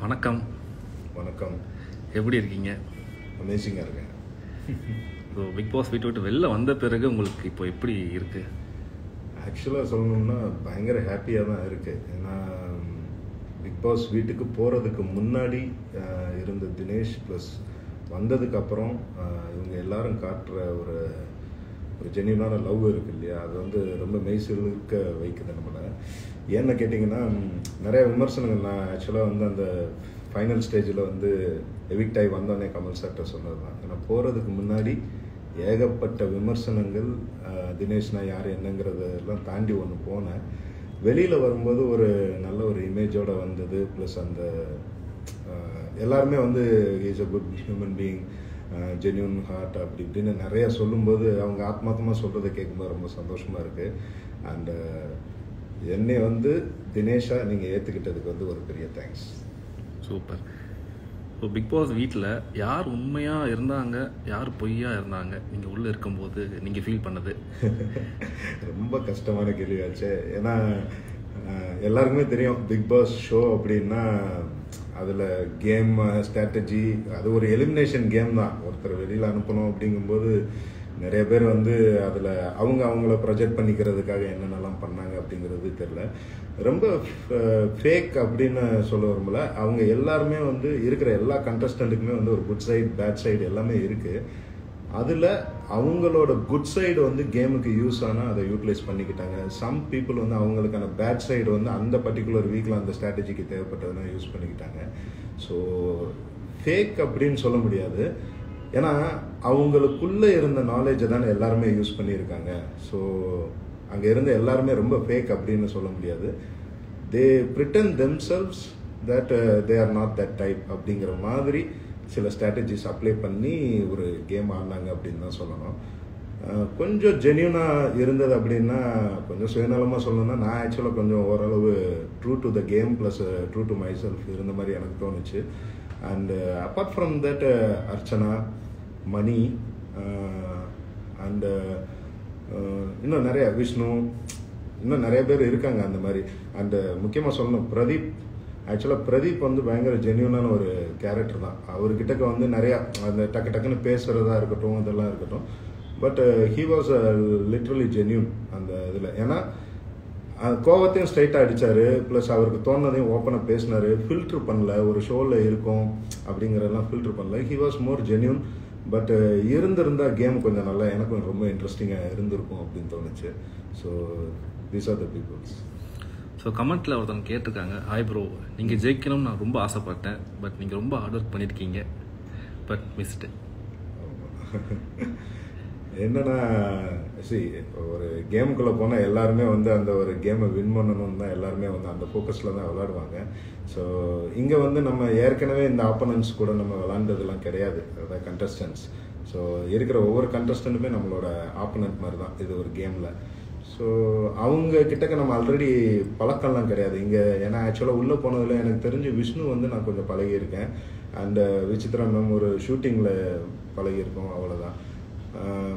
வணக்கம். வணக்கம். எப்படி இருக்கீங்க? அமேசிங்காக இருக்கேன். ஸோ பிக் பாஸ் வீட்டை விட்டு வெளில வந்த பிறகு உங்களுக்கு இப்போ எப்படி இருக்கு? ஆக்சுவலாக சொல்லணும்னா பயங்கர ஹாப்பியாக தான் இருக்குது. ஏன்னா பிக் பாஸ் வீட்டுக்கு போகிறதுக்கு முன்னாடி இருந்த தினேஷ் ப்ளஸ் வந்ததுக்கப்புறம் இவங்க எல்லாரும் காட்டுற ஒரு ஜென்யூனான லவ் இருக்குது இல்லையா, அது வந்து ரொம்ப மெய்சிலிருக்க வைக்குது நம்மளை. ஏன்னு கேட்டிங்கன்னா நிறைய விமர்சனங்கள் நான் ஆக்சுவலாக வந்து அந்த ஃபைனல் ஸ்டேஜில் வந்து எவிக்ட் ஆகி வந்தோடனே கமல் சார்கிட்ட சொன்னது தான். ஏன்னா போகிறதுக்கு முன்னாடி ஏகப்பட்ட விமர்சனங்கள், தினேஷ்னா யார் என்னங்கிறதெல்லாம் தாண்டி ஒன்று போனேன். வெளியில் வரும்போது ஒரு நல்ல ஒரு இமேஜோடு வந்தது. ப்ளஸ் அந்த எல்லாருமே வந்து is a good human being, genuine heart அப்படி இப்படின்னு நிறைய சொல்லும்போது அவங்க ஆத்மார்த்தமாக சொல்கிறத கேட்கும்போது ரொம்ப சந்தோஷமாக இருக்குது. அண்டு என்னை வந்து தினேஷாக நீங்கள் ஏற்றுக்கிட்டதுக்கு வந்து ஒரு பெரிய thanks. Super. So Bigg Boss வீட்டில் யார் உண்மையாக இருந்தாங்க, யார் பொய்யா இருந்தாங்க நீங்கள் உள்ளே இருக்கும்போது நீங்கள் ஃபீல் பண்ணது? ரொம்ப கஷ்டமான கேள்வியாச்சு. ஏன்னா எல்லாருக்குமே தெரியும் பிக் பாஸ் ஷோ அப்படின்னா அதில் கேம் ஸ்ட்ராட்டஜி, அது ஒரு எலிமினேஷன் கேம் தான். ஒருத்தர் வெளியில் அனுப்பணும் அப்படிங்கும்போது நிறைய பேர் வந்து அதில் அவங்கள ப்ரொஜெக்ட் பண்ணிக்கிறதுக்காக என்னென்னலாம் பண்ணாங்க அப்படிங்கிறது தெரில. ரொம்ப ஃபேக் அப்படின்னு சொல்ல வரும்போது அவங்க எல்லாருமே வந்து இருக்கிற எல்லா கண்டஸ்டண்ட்டுக்குமே வந்து ஒரு குட் சைடு பேட் சைடு எல்லாமே இருக்குது. அதில் அவங்களோட குட் சைடு வந்து கேமுக்கு யூஸ் ஆனால் அதை யூட்டிலைஸ் பண்ணிக்கிட்டாங்க. சம் பீப்புள் வந்து அவங்களுக்கான பேட் சைடு வந்து அந்த பர்டிகுலர் வீக்கில் அந்த ஸ்ட்ராட்டஜிக்கு தேவைப்பட்டதுன்னா யூஸ் பண்ணிக்கிட்டாங்க. ஸோ ஃபேக் அப்படின்னு சொல்ல முடியாது. ஏன்னா அவங்களுக்குள்ளே இருந்த நாலேஜை தானே எல்லாருமே யூஸ் பண்ணியிருக்காங்க. ஸோ அங்கே இருந்த எல்லாருமே ரொம்ப ஃபேக் அப்படின்னு சொல்ல முடியாது. They pretend themselves that they are not that type அப்படிங்கிற மாதிரி சில ஸ்ட்ராட்டஜிஸ் அப்ளை பண்ணி ஒரு கேம் ஆடினாங்க அப்படின்னு தான் சொல்லணும். கொஞ்சம் ஜென்யூனாக இருந்தது அப்படின்னா, கொஞ்சம் சுயநலமாக சொல்லணும்னா, நான் ஆக்சுவலாக கொஞ்சம் ஓரளவு true to the game plus true to myself இருந்த மாதிரி எனக்கு தோணுச்சு. And apart from that Archana, Mani and இன்னும் நிறைய விஷ்ணு, இன்னும் நிறைய பேர் இருக்காங்க அந்த மாதிரி. அண்டு முக்கியமாக சொல்லணும் பிரதீப். ஆக்சுவலாக பிரதீப் வந்து பயங்கர ஜென்யூனான ஒரு கேரக்டர் தான். அவர்கிட்ட வந்து நிறையா அந்த டக்குன்னு பேசுகிறதா இருக்கட்டும், இதெல்லாம் இருக்கட்டும். But he was literally genuine அந்த இதில். ஏன்னா கோவத்தையும் ஸ்ட்ரைட்டாக அடித்தார், ப்ளஸ் அவருக்கு தோணுனதையும் ஓப்பனாக பேசினார். ஃபில்ட்ரு பண்ணல, ஒரு ஷோவில் இருக்கும் அப்படிங்கிறதெல்லாம் ஃபில்ட்ரு பண்ணல. He was more genuine. But இருந்திருந்தால் கேம் கொஞ்சம் நல்லா எனக்கும் ரொம்ப இன்ட்ரெஸ்டிங்காக இருந்திருக்கும் அப்படின்னு தோணுச்சு. So these are the peoples. So கமெண்ட்டில் ஒருத்தவங்க கேட்டிருக்காங்க, ஹாய் ப்ரோ, நீங்கள் ஜெயிக்கணும்னு நான் ரொம்ப ஆசைப்பட்டேன், பட் நீங்கள் ரொம்ப ஹார்ட் ஒர்க் பண்ணியிருக்கீங்க, பட் மிஸ்டு. என்னன்னா ஒரு கேமுக்குள்ளே போனால் எல்லாருமே வந்து அந்த ஒரு கேமை வின் பண்ணணும்னு தான் எல்லாருமே வந்து அந்த ஃபோக்கஸில் தான் விளாடுவாங்க. ஸோ இங்கே வந்து நம்ம ஏற்கனவே இந்த ஆப்போனன்ட்ஸ் கூட நம்ம விளாண்டதெல்லாம் கிடையாது, அதாவது கண்டஸ்டன்ஸ். ஸோ இருக்கிற ஒவ்வொரு கண்டஸ்டண்ட்டுமே நம்மளோட ஆப்போனன்ட் மாதிரி தான் இது ஒரு கேமில். ஸோ அவங்க கிட்டக்க நம்ம ஆல்ரெடி பழக்கம்லாம் கிடையாது இங்கே. ஏன்னா ஆக்சுவலாக உள்ளே போனதில் எனக்கு தெரிஞ்சு விஷ்ணு வந்து நான் கொஞ்சம் பழகியிருக்கேன். அண்டு விசித்ரா மேம் ஒரு ஷூட்டிங்கில் பழகியிருக்கோம், அவ்வளோதான்.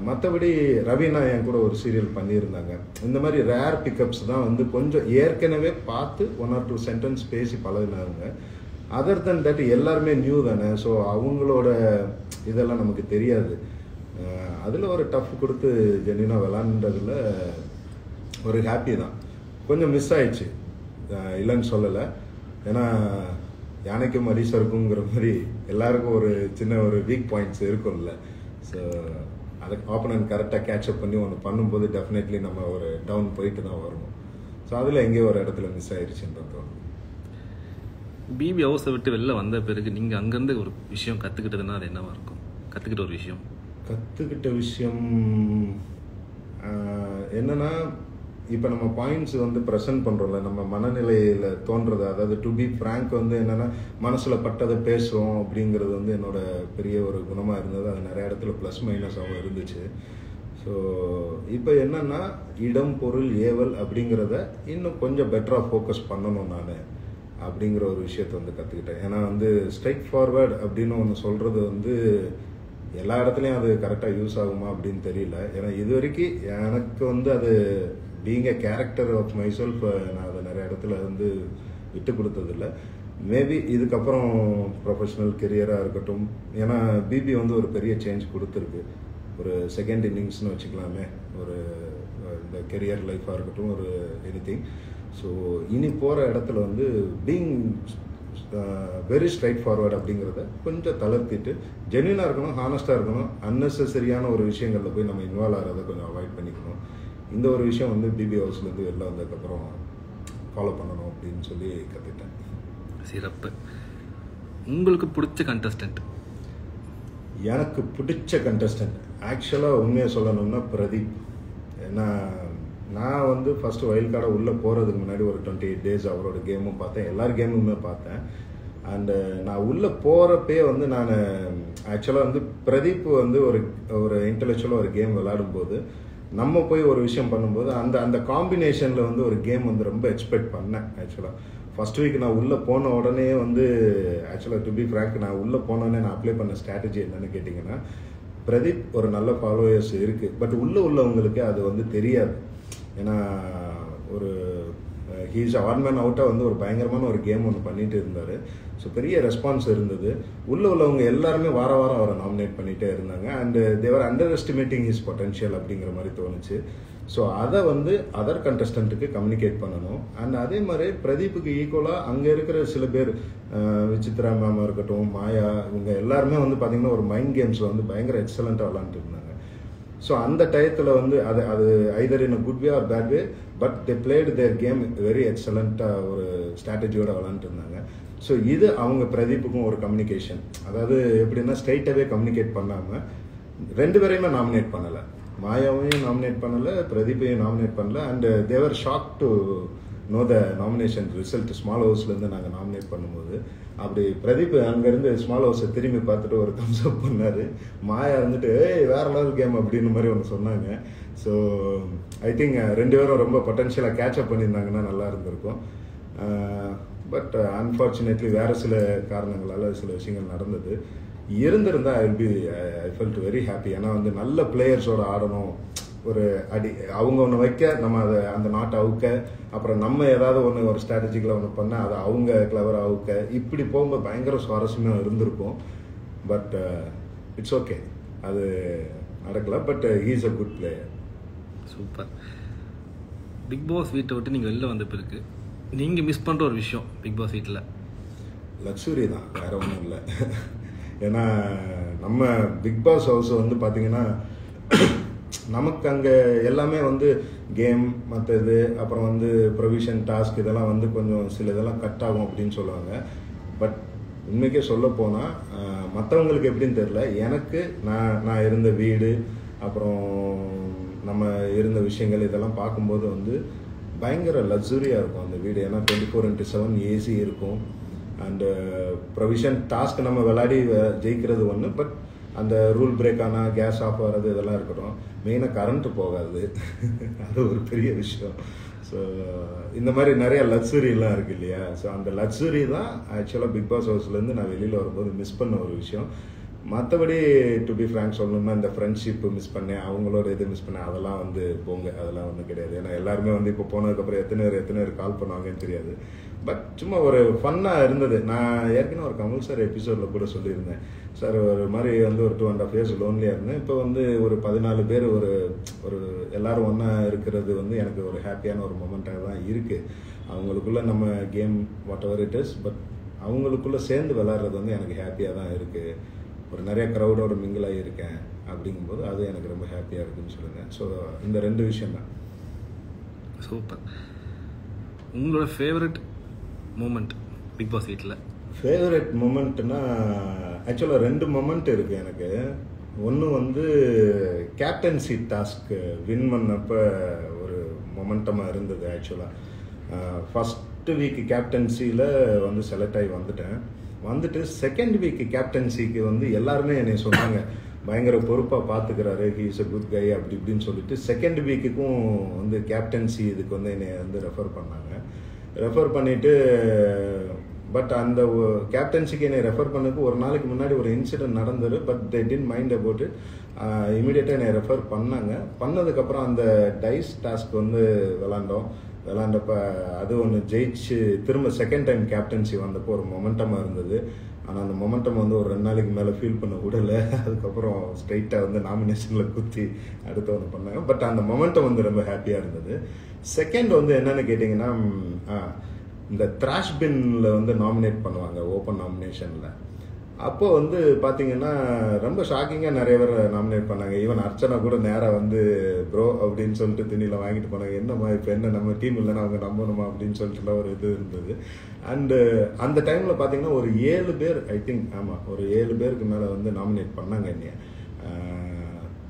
மற்றபடி ரவீனா என் கூட ஒரு சீரியல் பண்ணியிருந்தாங்க. இந்த மாதிரி ரேர் பிக்கப்ஸ் தான் வந்து கொஞ்சம் ஏற்கனவே பார்த்து 1 or 2 சென்டென்ஸ் பேசி பழகினாங்க. அதர் தென் தட் எல்லாருமே நியூ தானே. ஸோ அவங்களோட இதெல்லாம் நமக்கு தெரியாது. அதில் ஒரு டஃப் கொடுத்து ஜென்யூனாக விளாண்டதில் ஒரு ஹாப்பி தான். கொஞ்சம் மிஸ் ஆயிடுச்சு, இல்லைன்னு சொல்லலை. ஏன்னா யானைக்கும் அரிசருக்குங்கிற மாதிரி எல்லாருக்கும் ஒரு சின்ன ஒரு வீக் பாயிண்ட்ஸ் இருக்கும்ல. ஸோ அதை ஆப்போனன்ட் கரெக்டாக கேட்சப் பண்ணி ஒன்று பண்ணும்போது டெஃபினெட்லி நம்ம ஒரு டவுன் போயிட்டு தான் வரணும். ஸோ அதில் எங்கேயோ ஒரு இடத்துல மிஸ் ஆயிடுச்சுன்ற தோணும். பிபி ஹவுஸை விட்டு வெளில வந்த பிறகு நீங்கள் அங்கேருந்து ஒரு விஷயம் கற்றுக்கிட்டதுன்னா அது என்னவா இருக்கும்? கற்றுக்கிட்ட விஷயம் என்னன்னா, இப்போ நம்ம பாயிண்ட்ஸ் வந்து ப்ரெசென்ட் பண்ணுறோம்ல, நம்ம மனநிலையில் தோன்றது, அதாவது டு பி ஃப்ராங்க் வந்து என்னென்னா மனசில் பட்டதை பேசுகிறோம் அப்படிங்கிறது வந்து என்னோட பெரிய ஒரு குணமாக இருந்தது. அது நிறைய இடத்துல ப்ளஸ் மைனஸாகவும் இருந்துச்சு. ஸோ இப்போ என்னென்னா இடம் பொருள் ஏவல் அப்படிங்கிறத இன்னும் கொஞ்சம் பெட்டராக ஃபோக்கஸ் பண்ணணும் நான் அப்படிங்கிற ஒரு விஷயத்தை வந்து கற்றுக்கிட்டேன். ஏன்னா வந்து ஸ்ட்ரைட் ஃபார்வர்ட் அப்படின்னு ஒன்று சொல்கிறது வந்து எல்லா இடத்துலையும் அது கரெக்டாக யூஸ் ஆகுமா அப்படின்னு தெரியல. ஏன்னா இது வரைக்கும் எனக்கு வந்து அது being a character of myself நான் அதை நிறைய இடத்துல வந்து விட்டு கொடுத்ததில்லை. மேபி இதுக்கப்புறம் ப்ரொஃபஷனல் கெரியராக இருக்கட்டும், ஏன்னா பிபி வந்து ஒரு பெரிய சேஞ்ச் கொடுத்துருக்கு. ஒரு செகண்ட் இன்னிங்ஸ்னு வச்சுக்கலாமே, ஒரு இந்த கெரியர் லைஃபாக இருக்கட்டும், ஒரு எனிதிங். ஸோ இனி போகிற இடத்துல வந்து பீயிங் வெரி ஸ்ட்ரைட் ஃபார்வர்ட் அப்படிங்கிறத கொஞ்சம் தளர்த்திட்டு ஜென்யூனாக இருக்கணும், ஹானஸ்டாக இருக்கணும். அன்னெசரியான ஒரு விஷயங்களில் போய் நம்ம இன்வால்வ் ஆகிறத கொஞ்சம் அவாய்ட் பண்ணிக்கணும். இந்த ஒரு விஷயம் வந்து பிபி ஹவுஸ்லேருந்து வெளில வந்ததுக்கப்புறம் ஃபாலோ பண்ணணும் அப்படின்னு சொல்லி கற்றுக்கிட்டேன். சிறப்பு. உங்களுக்கு பிடிச்ச கண்டஸ்டன்ட்? எனக்கு பிடிச்ச கண்டஸ்டன்ட் ஆக்சுவலாக உண்மையாக சொல்லணும்னா பிரதீப். ஏன்னா நான் வந்து ஃபஸ்ட்டு வைல்ட் கார்டை உள்ளே போகிறதுக்கு முன்னாடி ஒரு 28 days அவரோட கேமும் பார்த்தேன், எல்லார் கேமுமே பார்த்தேன். அண்டு நான் உள்ளே போகிறப்பே வந்து நான் ஆக்சுவலாக வந்து பிரதீப் வந்து ஒரு இன்டெலெக்சுவலாக ஒரு கேம் விளையாடும்போது நம்ம போய் ஒரு விஷயம் பண்ணும்போது அந்த காம்பினேஷனில் வந்து ஒரு கேம் வந்து ரொம்ப எக்ஸ்பெக்ட் பண்ணேன். ஆக்சுவலாக ஃபர்ஸ்ட் வீக் நான் உள்ளே போன உடனே வந்து ஆக்சுவலாக டு பி ஃப்ராங்க், நான் உள்ளே போனோடனே நான் அப்ளை பண்ண ஸ்ட்ராட்டஜி என்னன்னு கேட்டிங்கன்னா, பிரதீப் ஒரு நல்ல ஃபாலோவர்ஸ் இருக்குது, பட் உள்ளவங்களுக்கு அது வந்து தெரியாது. ஏன்னா ஒரு ஹீஸ் ஆன் மேன் அவுட்டாக வந்து ஒரு பயங்கரமான ஒரு கேம் ஒன்று பண்ணிட்டு இருந்தார். ஸோ பெரிய ரெஸ்பான்ஸ் இருந்தது. உள்ளவங்க எல்லாருமே வாரம் அவரை நாமினேட் பண்ணிகிட்டே இருந்தாங்க. And they were underestimating his potential அப்படிங்கிற மாதிரி தோணுச்சு. ஸோ அதை வந்து அதர் கண்டஸ்டன்ட்டுக்கு கம்யூனிகேட் பண்ணணும். அண்ட் அதே மாதிரி பிரதீப்புக்கு ஈக்குவலாக அங்கே இருக்கிற சில பேர், விசித்ரா மேமாக இருக்கட்டும், மாயா, இவங்க எல்லாருமே வந்து பார்த்திங்கன்னா ஒரு மைண்ட் கேம்ஸில் வந்து பயங்கர எக்ஸலண்ட்டாக விளாண்டுட்டு இருந்தாங்க. ஸோ அந்த டயத்தில் வந்து அது either in a good way or bad way, but they played their game very எக்ஸலண்ட்டாக ஒரு ஸ்ட்ராட்டஜியோட விளாண்டுட்டு இருந்தாங்க. ஸோ இது அவங்க பிரதீப்புக்கும் ஒரு கம்யூனிகேஷன். அதாவது எப்படின்னா ஸ்ட்ரைட்டாகவே கம்யூனிகேட் பண்ணாமல் ரெண்டு பேரையுமே நாமினேட் பண்ணலை, மாயாவையும் நாமினேட் பண்ணலை, பிரதீப்பையும் நாமினேட் பண்ணல. And they were shock to know the nomination result. Small ஹவுஸ்லேருந்து நாங்கள் நாமினேட் பண்ணும்போது அப்படி பிரதீப் அங்கேருந்து ஸ்மால் ஹவுஸை திரும்பி பார்த்துட்டு ஒரு தம்ஸ் அப் பண்ணார். மாயா இருந்துட்டு வேற லெவல் கேம் அப்படின்னு மாதிரி ஒன்று சொன்னாங்க. ஸோ ஐ திங்க் ரெண்டு பேரும் ரொம்ப பொட்டன்ஷியலாக கேட்சப் பண்ணியிருந்தாங்கன்னா நல்லா இருந்திருக்கும். பட் அன்ஃபார்ச்சுனேட்லி வேறு சில காரணங்களால் சில விஷயங்கள் நடந்தது. இருந்திருந்தால் ஐ ஃபெல்ட் வெரி ஹாப்பி. ஏன்னா வந்து நல்ல பிளேயர்ஸோட ஆடணும், ஒரு அவங்க ஒன்று வைக்க நம்ம அதை அந்த நாட்டை அவுக்க, அப்புறம் நம்ம ஏதாவது ஒன்று ஒரு ஸ்ட்ராட்டஜிக்கலாக ஒன்று பண்ணால் அதை அவங்க கிளவராக அவுக்க, இப்படி போகும்போது பயங்கர சுவாரஸ்யமாக இருந்திருக்கும். பட் இட்ஸ் ஓகே, அது நடக்கல. But he is a good player. Super. Bigg Boss வீட்டை விட்டு நீங்கள் வெளில வந்த பிறகு நீங்கள் மிஸ் பண்ணுற ஒரு விஷயம் பிக் பாஸ் வீட்டில்? லக்ஸுரி தான், வேற ஒன்றும் இல்லை. ஏன்னா நம்ம பிக் பாஸ் ஹவுஸ் வந்து பார்த்தீங்கன்னா நமக்கு அங்கே எல்லாமே வந்து கேம், மற்ற இது, அப்புறம் வந்து ப்ரொவிஷன், டாஸ்க், இதெல்லாம் வந்து கொஞ்சம் சில இதெல்லாம் கட் ஆகும் அப்படின்னு சொல்லுவாங்க. பட் உண்மைக்கே சொல்ல போனால் மற்றவங்களுக்கு எப்படின்னு தெரில, எனக்கு நான் இருந்த வீடு, அப்புறம் நம்ம இருந்த விஷயங்கள் இதெல்லாம் பார்க்கும்போது வந்து பயங்கர லக்ஸுரியாக இருக்கும் அந்த வீடு. ஏன்னா 24/7 ஏசி இருக்கும். அண்டு ப்ரொவிஷன் டாஸ்க் நம்ம விளையாடி ஜெயிக்கிறது ஒன்று, பட் அந்த ரூல் பிரேக் ஆனால் கேஸ் ஆஃப் ஆகிறது இதெல்லாம் இருக்கட்டும். மெயினாக கரண்ட்டு போகாது, அது ஒரு பெரிய விஷயம். ஸோ இந்த மாதிரி நிறைய லக்ஸுரிலாம் இருக்குது இல்லையா? ஸோ அந்த லக்ஸுரி தான் ஆக்சுவலாக பிக் பாஸ் ஹவுஸ்லேருந்து நான் வெளியில் வரும்போது மிஸ் பண்ண ஒரு விஷயம். மற்றபடி டு பி ஃப்ராங்க் சொல்லணும்னா இந்த ஃப்ரெண்ட்ஷிப்பு மிஸ் பண்ணேன், அவங்களோட இது மிஸ் பண்ணேன், அதெல்லாம் வந்து போங்க, அதெல்லாம் ஒன்றும் கிடையாது. ஏன்னா எல்லாருமே வந்து இப்போ போனதுக்கப்புறம் எத்தனை பேர் கால் பண்ணுவாங்கன்னு தெரியாது. பட் சும்மா ஒரு ஃபன்னாக இருந்தது. நான் ஏற்கனவே ஒரு கமல் சார் எபிசோடில் கூட சொல்லியிருந்தேன், சார் ஒரு மாதிரி வந்து ஒரு 2.5 years லோன்லியாக இருந்தேன். இப்போ வந்து ஒரு 14 பேர் ஒரு எல்லாரும் ஒன்றா இருக்கிறது வந்து எனக்கு ஒரு ஹாப்பியான ஒரு மொமெண்ட்டாக தான் இருக்குது. அவங்களுக்குள்ள நம்ம game what ever it is, but அவங்களுக்குள்ளே சேர்ந்து விளையாடுறது வந்து எனக்கு ஹாப்பியாக தான் இருக்குது. ஒரு நிறைய க்ரௌடோட மிங்கிளாகி இருக்கேன் அப்படிங்கும்போது அது எனக்கு ரொம்ப ஹாப்பியாக இருக்குதுன்னு சொல்லுங்கள். ஸோ இந்த 2 விஷயம் தான். சூப்பர். உங்களோட ஃபேவரட் மூமெண்ட் பிக் பாஸ் வீட்டில்? ஃபேவரட் மூமெண்ட்னா ஆக்சுவலாக 2 மொமெண்ட் இருக்குது எனக்கு. ஒன்று வந்து கேப்டன்சி டாஸ்க் வின் பண்ணப்போ ஒரு மொமெண்டமாக இருந்தது. ஆக்சுவலாக ஃபஸ்ட்டு வீக் கேப்டன்சியில் வந்து செலக்ட் ஆகி வந்துட்டு செகண்ட் வீக் கேப்டன்சிக்கு வந்து எல்லாருமே என்னை சொன்னாங்க பயங்கர பொறுப்பாக பார்த்துக்கிறாரு, ஹீ இஸ் அ குட் கை அப்படி இப்படின்னு சொல்லிட்டு செகண்ட் வீக்குக்கும் வந்து கேப்டன்சி இதுக்கு வந்து என்னை வந்து ரெஃபர் பண்ணிவிட்டு பட் அந்த கேப்டன்சிக்கு என்னை ரெஃபர் பண்ணதுக்கு ஒரு நாளைக்கு முன்னாடி ஒரு இன்சிடென்ட் நடந்தது. But they did mind about it. இமீடியட்டாக என்னை ரெஃபர் பண்ணதுக்கப்புறம் அந்த டைஸ் டாஸ்க் வந்து விளாண்டோம். விளாண்டப்ப அது ஒன்று ஜெயிச்சு திரும்ப செகண்ட் டைம் கேப்டன்சி வந்தப்போ ஒரு மொமெண்டமாக இருந்தது. ஆனால் அந்த மொமெண்டம் வந்து ஒரு 2 நாளைக்கு மேலே ஃபீல் பண்ண விடலை. அதுக்கப்புறம் ஸ்ட்ரைட்டாக வந்து நாமினேஷனில் குத்தி அடுத்த ஒன்று பண்ணாங்க. பட் அந்த மொமெண்டம் வந்து ரொம்ப ஹாப்பியாக இருந்தது. செகண்ட் வந்து என்னென்னு கேட்டிங்கன்னா, இந்த த்ராஷ் பின்னில் வந்து நாமினேட் பண்ணுவாங்க ஓப்பன் நாமினேஷனில். அப்போ வந்து பார்த்தீங்கன்னா ரொம்ப ஷாக்கிங்காக நிறைய பேர் நாமினேட் பண்ணாங்க. ஈவன் அர்ச்சனா கூட நேராக வந்து ப்ரோ அப்படின்னு சொல்லிட்டு துணியில் வாங்கிட்டு போனாங்க. என்னம்மா இப்போ என்ன நம்ம டீம் இல்லைன்னா அவங்க நம்பணுமா அப்படின்னு சொல்லிட்டுலாம் ஒரு இது இருந்தது. அண்டு அந்த டைமில் பார்த்தீங்கன்னா ஒரு 7 பேர் ஐ திங்க், ஆமாம், ஒரு 7 பேருக்கு மேலே வந்து நாமினேட் பண்ணாங்க என்னைய.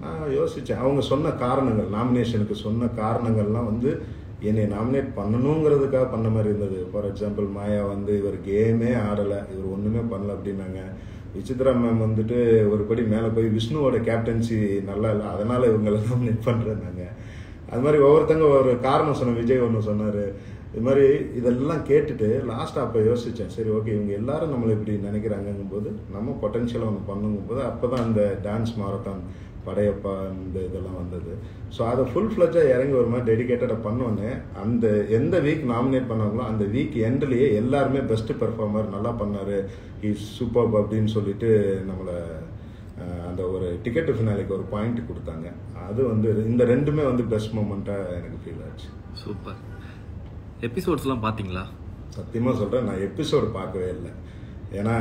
நான் யோசித்தேன் அவங்க சொன்ன காரணங்கள், நாமினேஷனுக்கு சொன்ன காரணங்கள்லாம் வந்து என்னை நாமினேட் பண்ணணுங்கிறதுக்காக பண்ண மாதிரி இருந்தது. ஃபார் எக்ஸாம்பிள் மாயா வந்து இவர் கேமே ஆடலை, இவர் ஒன்றுமே பண்ணல அப்படின்னாங்க. விசித்ரா மேம் வந்துட்டு ஒரு படி மேலே போய் விஷ்ணுவோட கேப்டன்சி நல்லா இல்லை, அதனால் இவங்களை நாமினேட் பண்ணுறேன்னாங்க. அது மாதிரி ஒவ்வொருத்தங்க ஒரு காரணம் சொன்ன. விஜய் ஒன்று சொன்னார். இது மாதிரி இதெல்லாம் கேட்டுட்டு லாஸ்ட்டாக அப்போ யோசித்தேன், சரி ஓகே இவங்க எல்லாரும் நம்மளை இப்படி நினைக்கிறாங்கும்போது நம்ம பொட்டன்ஷியலாக ஒன்று பண்ணுங்கும்போது அப்போ தான் அந்த டான்ஸ் மாரத்தான் படையப்பா இந்த இதெல்லாம் வந்தது. ஸோ அதை ஃபுல் ஃப்ளெட்ஜாக இறங்கி ஒரு மாதிரி டெடிக்கேட்டடாக பண்ணோன்னே அந்த எந்த வீக் நாமினேட் பண்ணாங்களோ அந்த வீக் எண்ட்லேயே எல்லாருமே பெஸ்ட்டு பெர்ஃபார்மர், நல்லா பண்ணார், இஸ் சூப்பர் அப்படின்னு சொல்லிட்டு நம்மளை அந்த ஒரு டிக்கெட்டு ஃபினாலிக்கு ஒரு பாயிண்ட் கொடுத்தாங்க. அது வந்து இந்த ரெண்டுமே வந்து பெஸ்ட் மூமெண்ட்டாக எனக்கு ஃபீல் ஆச்சு. சூப்பர். எபிசோட்ஸ்லாம் பார்த்தீங்களா? சத்தியமாக சொல்கிறேன், நான் எபிசோடு பார்க்கவே இல்லை. ஏன்னா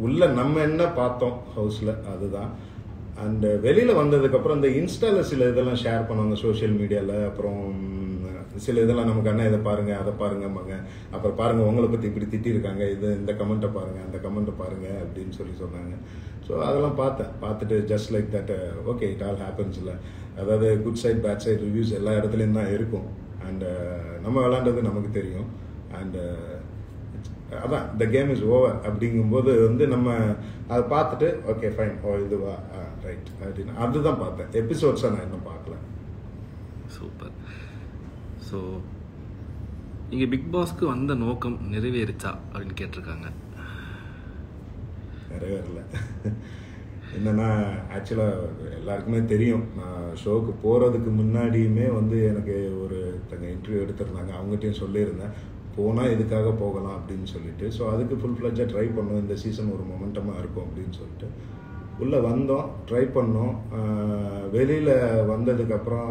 உள்ள நம்ம என்ன பார்த்தோம் ஹவுஸில் அதுதான். அண்டு வெளியில் வந்ததுக்கப்புறம் இந்த இன்ஸ்டாவில் சில இதெல்லாம் ஷேர் பண்ணுவாங்க சோஷியல் மீடியாவில். அப்புறம் சில இதெல்லாம் நமக்கு அண்ணா இதை பாருங்கள் அதை பாருங்கம்பாங்க. அப்புறம் பாருங்கள் உங்களை பற்றி இப்படி திட்டிருக்காங்க, இது இந்த கமெண்ட்டை பாருங்கள் அந்த கமெண்ட்டை பாருங்கள் அப்படின்னு சொன்னாங்க. ஸோ அதெல்லாம் பார்த்துட்டு just like that okay it all happens இல்லை. அதாவது good side bad side reviews எல்லா இடத்துலையும் தான் இருக்கும். அண்டு நம்ம விளாண்டது நமக்கு தெரியும். அண்டு அதான் த கேம் இஸ் ஓவர் அப்படிங்கும்போது வந்து நம்ம அதை பார்த்துட்டு ஓகே ஃபைன் இதுவா ரைட் அப்படின்னு அதுதான் பார்த்தேன். எபிசோட்ஸை நான் இன்னும் பார்க்கல. சூப்பர். ஸோ இங்கே பிக் பாஸ்க்கு வந்த நோக்கம் நிறைவேறிச்சா அப்படின்னு கேட்டிருக்காங்க. நிறைவேறல. என்னன்னா ஆக்சுவலாக எல்லாருக்குமே தெரியும், நான் ஷோக்கு போகிறதுக்கு முன்னாடியுமே வந்து எனக்கு ஒருத்தங்க இன்டர்வியூ எடுத்திருந்தாங்க. அவங்ககிட்டையும் சொல்லியிருந்தேன் போனால் எதுக்காக போகலாம் அப்படின்னு சொல்லிட்டு. ஸோ அதுக்கு ஃபுல் ஃப்ளெட்ஜாக ட்ரை பண்ணோம். இந்த சீசன் ஒரு மொமெண்டமாக இருக்கும் அப்படின்னு சொல்லிட்டு உள்ளே வந்தோம், ட்ரை பண்ணோம். வெளியில் வந்ததுக்கப்புறம்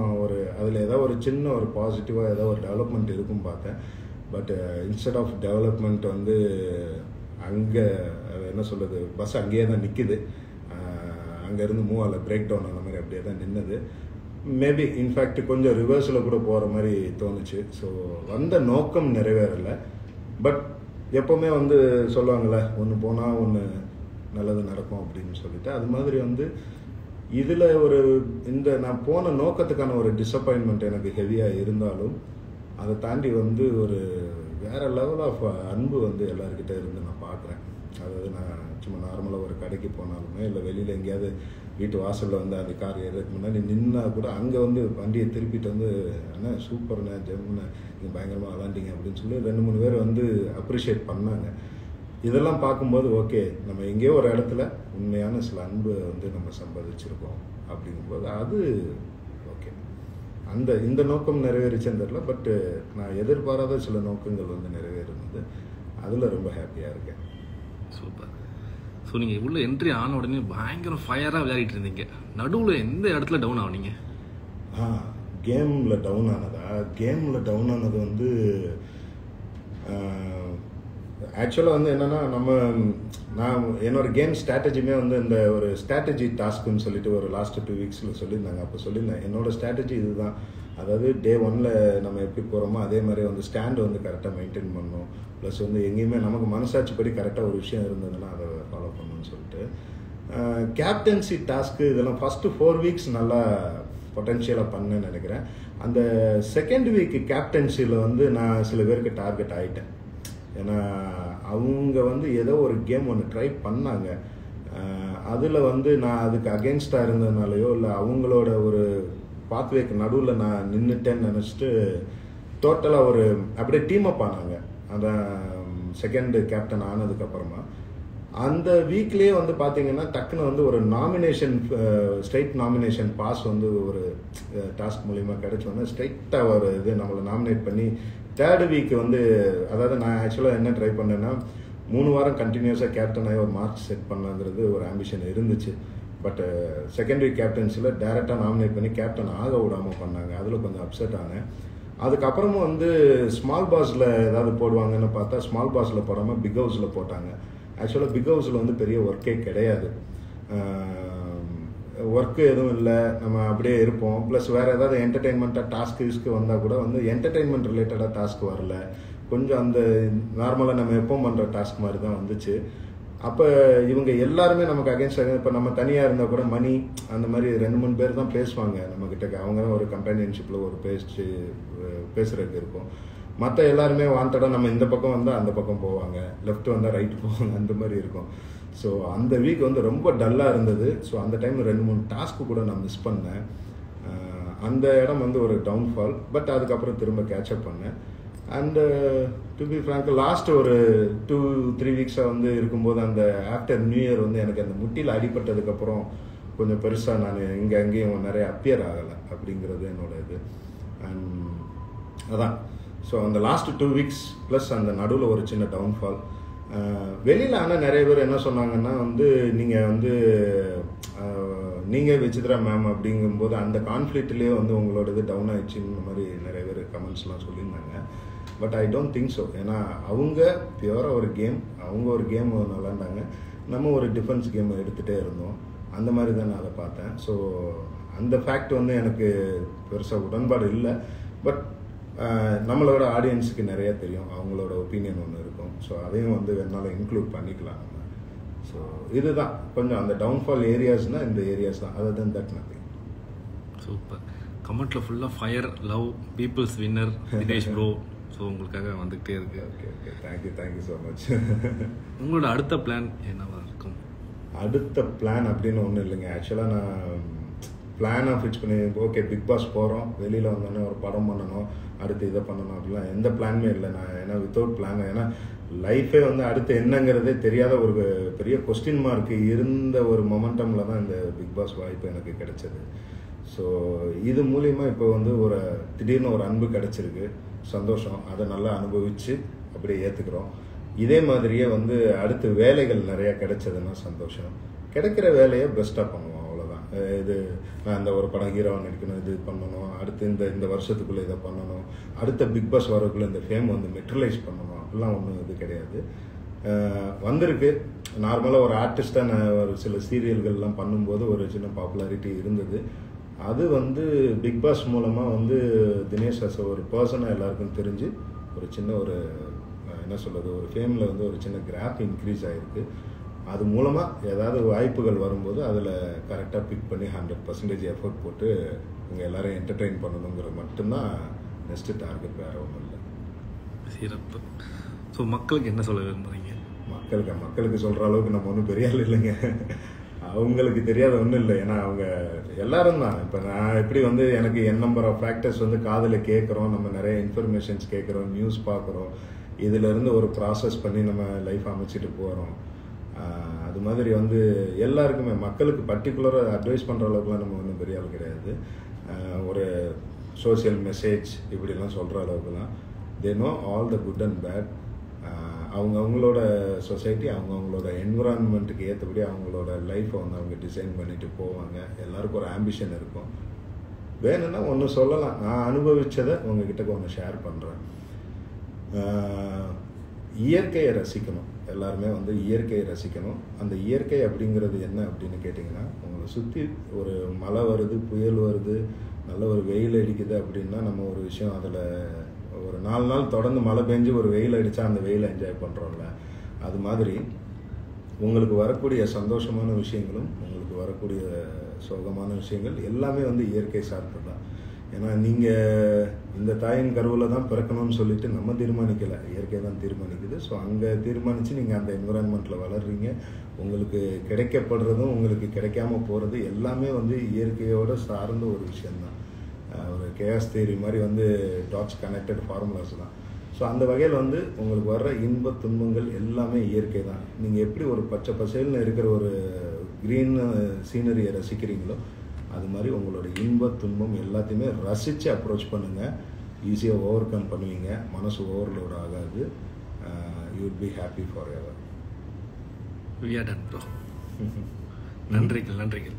அதில் ஏதோ ஒரு சின்ன ஒரு பாசிட்டிவாக ஏதோ ஒரு டெவலப்மெண்ட் இருக்கும் பார்த்தேன். பட் இன்ஸ்டெட் ஆஃப் டெவலப்மெண்ட் வந்து அங்கே என்ன சொல்கிறது, பஸ் அங்கேயே தான் நிற்கிது. அங்கேருந்து மூவ் ஆகல, பிரேக் டவுன் ஆன மாதிரி அப்படியே தான் நின்னது. மேபி இன்ஃபேக்ட் கொஞ்சம் ரிவர்ஸில் கூட போகிற மாதிரி தோணுச்சு. ஸோ வந்த நோக்கம் நிறைவேறலை. பட் எப்போவுமே வந்து சொல்லுவாங்கள்ல, ஒன்று போனால் ஒன்று நல்லது நடக்கும் அப்படின்னு சொல்லிட்டு, அது மாதிரி வந்து இதில் இந்த நான் போன நோக்கத்துக்கான ஒரு டிஸப்பாயின்மெண்ட் எனக்கு ஹெவியாக இருந்தாலும் அதை தாண்டி வந்து ஒரு வேறு லெவல் ஆஃப் அன்பு வந்து எல்லாருக்கிட்ட இருந்து நான் பார்க்குறேன். அதாவது நான் சும்மா நார்மலாக ஒரு கடைக்கு போனாலுமே இல்லை வெளியில் எங்கேயாவது வீட்டு வாசலில் வந்து அந்த கார் ஏறதுக்கு முன்னாடி நின்னா கூட அங்கே வந்து வண்டியை திருப்பிட்டு வந்து அண்ணா சூப்பர்ண்ணே ஜெம்முண்ணே நீங்கள் பயங்கரமாக விளாண்டிங்க அப்படின்னு சொல்லி 2-3 பேர் வந்து அப்ரிஷியேட் பண்ணாங்க. இதெல்லாம் பார்க்கும்போது ஓகே நம்ம எங்கேயோ ஒரு இடத்துல உண்மையான சில அன்பு வந்து நம்ம சம்பாதிச்சிருக்கோம் அப்படிங்கும்போது அது ஓகே. இந்த நோக்கம் நிறைவேறிச்சேன்னு தெரியல. பட்டு நான் எதிர்பாராத சில நோக்கங்கள் வந்து நிறைவேறுனது, அதில் ரொம்ப ஹாப்பியாக இருக்கேன். சூப்பர். ஸோ நீங்கள் உள்ள என்ட்ரி ஆன உடனே பயங்கர ஃபயராக விளையாடிட்டு இருந்தீங்க. நடுவில் எந்த இடத்துல டவுன் ஆனீங்க? கேமில் டவுன் ஆனதா? கேமில் டவுன் ஆனது வந்து ஆக்சுவலாக வந்து என்னென்னா நான் என்னோடய கேம் ஸ்ட்ராட்டஜியுமே வந்து இந்த ஒரு ஸ்ட்ராட்டஜி டாஸ்க்குன்னு சொல்லிட்டு ஒரு லாஸ்ட்டு 2 வீக்ஸில் சொல்லியிருந்தாங்க. அப்போ சொல்லியிருந்தேன் என்னோடய ஸ்ட்ராட்டஜி இதுதான். அதாவது டே 1ல் நம்ம எப்படி போகிறோமோ அதே மாதிரி வந்து ஸ்டாண்டு வந்து கரெக்டாக மெயின்டைன் பண்ணணும். ப்ளஸ் வந்து எங்கேயுமே நமக்கு மனசாட்சிப்படி கரெக்டாக ஒரு விஷயம் இருந்ததுன்னா அதை ஃபாலோ பண்ணணும்னு சொல்லிட்டு கேப்டன்சி டாஸ்க்கு இதெல்லாம் ஃபஸ்ட்டு 4 வீக்ஸ் நல்லா பொட்டென்ஷியலாக பண்ணேன்னு நினைக்கிறேன். அந்த செகண்ட் வீக் கேப்டன்சியில் வந்து நான் சில பேருக்கு டார்கெட் ஆகிட்டேன். ஏன்னா அவங்க வந்து ஏதோ ஒரு கேம் ஒன்று ட்ரை பண்ணாங்க. அதில் வந்து நான் அதுக்கு அகென்ஸ்டாக இருந்ததுனாலையோ இல்லை அவங்களோட ஒரு பாத்வேக்கு நடுவில் நான் நின்றுட்டேன்னு நினச்சிட்டு டோட்டலாக அப்படியே டீம் அப் ஆனாங்க. அதான் செகண்ட் கேப்டன் ஆனதுக்கப்புறமா அந்த வீக்லேயே வந்து பார்த்தீங்கன்னா டக்குன்னு வந்து ஒரு நாமினேஷன், ஸ்டேட் நாமினேஷன் பாஸ் வந்து ஒரு டாஸ்க் மூலிமா கிடைச்சோன்னா ஸ்ட்ரைட்டாக ஒரு இது நம்மளை நாமினேட் பண்ணி 3rd வீக் வந்து, அதாவது நான் ஆக்சுவலாக என்ன ட்ரை பண்ணேன்னா 3 வாரம் கண்டினியூஸாக கேப்டன் ஆகி ஒரு மார்க் செட் பண்ணலாங்கிறது ஒரு ஆம்பிஷன் இருந்துச்சு. பட் செகண்ட் வீக் கேப்டன்ஸில் டேரெக்டாக நாமினேட் பண்ணி கேப்டன் ஆக விடாமல் பண்ணாங்க. அதில் கொஞ்சம் அப்செட் ஆனேன். அதுக்கப்புறமும் வந்து ஸ்மால் பாஸில் ஏதாவது போடுவாங்கன்னு பார்த்தா ஸ்மால் பாஸில் போடாமல் பிக் ஹவுஸில் போட்டாங்க. ஆக்சுவலாக பிக் ஹவுஸில் வந்து பெரிய ஒர்க்கே கிடையாது, ஒர்க்கு எதுவும் இல்லை, நம்ம அப்படியே இருப்போம். ப்ளஸ் வேறு ஏதாவது என்டர்டெயின்மெண்ட்டாக டாஸ்க்கு வந்தால் கூட வந்து என்டர்டெயின்மெண்ட் ரிலேட்டடாக டாஸ்க் வரல, கொஞ்சம் அந்த நார்மலாக நம்ம எப்போ பண்ணுற டாஸ்க் மாதிரி தான் வந்துச்சு. அப்போ இவங்க எல்லாருமே நமக்கு அகேன்ஸ்டாக, இப்போ நம்ம தனியாக இருந்தால் கூட மணி அந்த மாதிரி 2-3 பேர் தான் பேசுவாங்க நம்மக்கிட்ட. அவங்க தான் ஒரு கம்பேனியன்ஷிப்பில் ஒரு பேசுறதுக்கு இருக்கும். மற்ற எல்லாருமே வாண்டடாக நம்ம இந்த பக்கம் வந்தால் அந்த பக்கம் போவாங்க, லெஃப்ட் வந்தால் ரைட்டு போவாங்க, அந்த மாதிரி இருக்கும். ஸோ அந்த வீக் வந்து ரொம்ப டல்லாக இருந்தது. ஸோ அந்த டைம் 2-3 டாஸ்க்கு கூட நான் மிஸ் பண்ணேன். அந்த இடம் வந்து ஒரு டவுன்ஃபால். பட் அதுக்கப்புறம் திரும்ப கேட்சப் பண்ணேன். And to be frank, last ஒரு 2-3 வீக்ஸாக வந்து இருக்கும்போது அந்த ஆஃப்டர் நியூ இயர் வந்து எனக்கு அந்த முட்டியில் அடிபட்டதுக்கப்புறம் கொஞ்சம் பெருசாக நான் இங்கே அங்கேயும் நிறைய அப்பியர் ஆகலை அப்படிங்கிறது என்னோட இது. அண்ட் அதான், ஸோ அந்த லாஸ்ட் 2 வீக்ஸ் ப்ளஸ் அந்த நடுவில் ஒரு சின்ன டவுன்ஃபால். வெளியில் ஆனால் நிறைய பேர் என்ன சொன்னாங்கன்னா வந்து நீங்கள் விசித்ரா மேம் அப்படிங்கும்போது அந்த கான்ஃப்ளிக்ட்லேயே வந்து உங்களோட இது டவுன் ஆயிடுச்சுன்னு மாதிரி நிறைய பேர் கமெண்ட்ஸ்லாம் சொல்லியிருந்தாங்க. But I don't think so. ஏன்னா அவங்க பியூராக ஒரு கேம், அவங்க ஒரு கேம் விளாண்டாங்க, நம்ம ஒரு டிஃபென்ஸ் கேம் எடுத்துகிட்டே இருந்தோம். அந்த மாதிரி தான் நான் அதை பார்த்தேன். ஸோ அந்த ஃபேக்ட் வந்து எனக்கு பெருசாக உடன்பாடு இல்லை. பட் நம்மளோட ஆடியன்ஸுக்கு நிறைய தெரியும், அவங்களோட ஒப்பீனியன் ஒன்று இருக்கும். ஸோ அதையும் வந்து வேணாலும் இன்க்ளூட் பண்ணிக்கலாம் நம்ம. ஸோ இதுதான் கொஞ்சம் அந்த டவுன்ஃபால் ஏரியாஸ்னால் இந்த ஏரியாஸ் தான், other than that nothing. Super. கமெண்ட்டில் ஃபுல்லாக fire, love, peoples winner, Dinesh bro. So உங்களுக்காக வந்துகிட்டே இருக்கு. Okay okay, thank you so much. உங்களோட அடுத்த பிளான் என்னவா இருக்கும்? அடுத்த பிளான் அப்படின்னு ஒன்றும் இல்லைங்க. ஆக்சுவலாக நான் பிளானாக ஃபிக்ஸ் பண்ணி ஓகே பிக் பாஸ் போகிறோம், வெளியில் வந்தோடனே ஒரு படம் பண்ணணும், அடுத்து இதை பண்ணணும் அப்படிலாம் எந்த பிளானுமே இல்லை நான். ஏன்னா வித்தவுட் பிளான், ஏன்னா லைஃபே வந்து அடுத்து என்னங்கிறதே தெரியாத ஒரு பெரிய கொஸ்டின் மார்க் இருந்த ஒரு மொமெண்டமில் தான் இந்த பிக் பாஸ் வாய்ப்பு எனக்கு கிடைச்சது. ஸோ இது மூலிமா இப்போ வந்து ஒரு திடீர்னு ஒரு அன்பு கிடச்சிருக்கு, சந்தோஷம். அதை நல்லா அனுபவித்து அப்படியே ஏற்றுக்கிறோம். இதே மாதிரியே வந்து அடுத்து வேலைகள் நிறையா கிடைச்சதுன்னா சந்தோஷம். கிடைக்கிற வேலையை பெஸ்ட்டாக பண்ணுவோம், அவ்வளோதான். இது நான் இந்த ஒரு படம் ஹீரோவை நடிக்கணும், இது பண்ணணும், அடுத்து இந்த வருஷத்துக்குள்ளே இதை பண்ணணும், அடுத்த பிக் பாஸ் வரக்குள்ளே இந்த ஃபேம் வந்து மெட்ரலைஸ் பண்ணணும், அப்படிலாம் ஒன்றும் இது கிடையாது. வந்திருக்கு. நார்மலாக ஒரு ஆர்டிஸ்டாக நான் ஒரு சில சீரியல்கள்லாம் பண்ணும்போது ஒரு சின்ன பாப்புலாரிட்டி இருந்தது. அது வந்து பிக் பாஸ் மூலமாக வந்து தினேஷ் அஸ் ஒரு பர்சனாக எல்லாருக்கும் தெரிஞ்சு ஒரு சின்ன ஒரு என்ன சொல்கிறது, ஒரு ஃபேமில் வந்து ஒரு சின்ன கிராஃப் இன்க்ரீஸ் ஆகிருக்கு. அது மூலமாக ஏதாவது வாய்ப்புகள் வரும்போது அதில் கரெக்டாக பிக் பண்ணி 100% எஃபர்ட் போட்டு இங்கே எல்லோரும் என்டர்டெயின் பண்ணணுங்கிறது மட்டும்தான் நெக்ஸ்ட்டு டார்கெட், வேறு ஒன்றும் இல்லை. சிறப்பு. ஸோ மக்களுக்கு என்ன சொல்ல விரும்புகிறீங்க? மக்களுக்கு சொல்கிற அளவுக்கு நம்ம ஒன்றும் பெரிய ஆள் இல்லைங்க. அவங்களுக்கு தெரியாத ஒன்றும் இல்லை. ஏன்னா அவங்க எல்லாரும் தான். இப்போ நான் எப்படி வந்து எனக்கு நம்பர் ஆஃப் ஃபேக்டர்ஸ் வந்து காதில் கேட்குறோம், நம்ம நிறைய இன்ஃபர்மேஷன்ஸ் கேட்குறோம், நியூஸ் பார்க்குறோம், இதிலேருந்து ஒரு ப்ராசஸ் பண்ணி நம்ம லைஃப் அமைச்சிட்டு போகிறோம். அது மாதிரி வந்து எல்லாருக்குமே மக்களுக்கு பர்டிகுலராக அட்வைஸ் பண்ணுற அளவுக்குலாம் நம்ம ஒன்றும் பெரிய ஆள் கிடையாது. ஒரு சோசியல் மெசேஜ் இப்படிலாம் சொல்கிற அளவுக்குலாம் they know all the good and bad. அவங்கவுங்களோட சொசைட்டி, அவங்கவுங்களோட என்விரான்மெண்ட்டுக்கு ஏற்றபடி அவங்களோட லைஃப்பை வந்து அவங்க டிசைன் பண்ணிட்டு போவாங்க. எல்லாருக்கும் ஒரு ஆம்பிஷன் இருக்கும். வேணும்னா ஒன்று சொல்லலாம், நான் அனுபவித்ததை உங்ககிட்ட ஒன்று ஷேர் பண்ணுறேன். இயற்கையை ரசிக்கணும். எல்லாருமே வந்து இயற்கையை ரசிக்கணும். அந்த இயற்கை அப்படிங்கிறது என்ன அப்படின்னு கேட்டிங்கன்னா, உங்களை சுற்றி ஒரு மழை வருது, புயல் வருது, நல்ல ஒரு வெயில் அடிக்குது அப்படின்னா நம்ம ஒரு விஷயம் அதில் ஒரு 4 நாள் தொடர்ந்து மழை பெஞ்சு ஒரு வெயில் அடித்தா அந்த வெயிலை என்ஜாய் பண்ணுறோம்ல, அது மாதிரி உங்களுக்கு வரக்கூடிய சந்தோஷமான விஷயங்களும் உங்களுக்கு வரக்கூடிய சோகமான விஷயங்கள் எல்லாமே வந்து இயற்கை சார்ந்து தான். ஏன்னா நீங்கள் இந்த தாயின் கருவில் தான் பிறக்கணும்னு சொல்லிட்டு நம்ம தீர்மானிக்கலை, இயற்கை தான் தீர்மானிக்குது. ஸோ அங்கே தீர்மானித்து நீங்கள் அந்த என்விரான்மெண்ட்டில் வளர்றீங்க. உங்களுக்கு கிடைக்கப்படுறதும் உங்களுக்கு கிடைக்காம போகிறது எல்லாமே வந்து இயற்கையோடு சார்ந்த ஒரு விஷயந்தான். ஒரு கேஸ் தியரி மாதிரி வந்து டாட்ஸ் கனெக்டட் ஃபார்முலாஸ் தான். ஸோ அந்த வகையில் வந்து உங்களுக்கு வர்ற இன்ப துன்பங்கள் எல்லாமே இயற்கை தான். நீங்கள் எப்படி ஒரு பச்சை பசேல்னு இருக்கிற ஒரு க்ரீன் சீனரியை ரசிக்கிறீங்களோ அது மாதிரி உங்களோட இன்ப துன்பம் எல்லாத்தையுமே ரசித்து அப்ரோச் பண்ணுங்கள். ஈஸியாக ஓவர் கம் பண்ணுவீங்க. மனசு ஓவர்லோட் ஆகாது. You will be happy for ever. நன்றிகள்.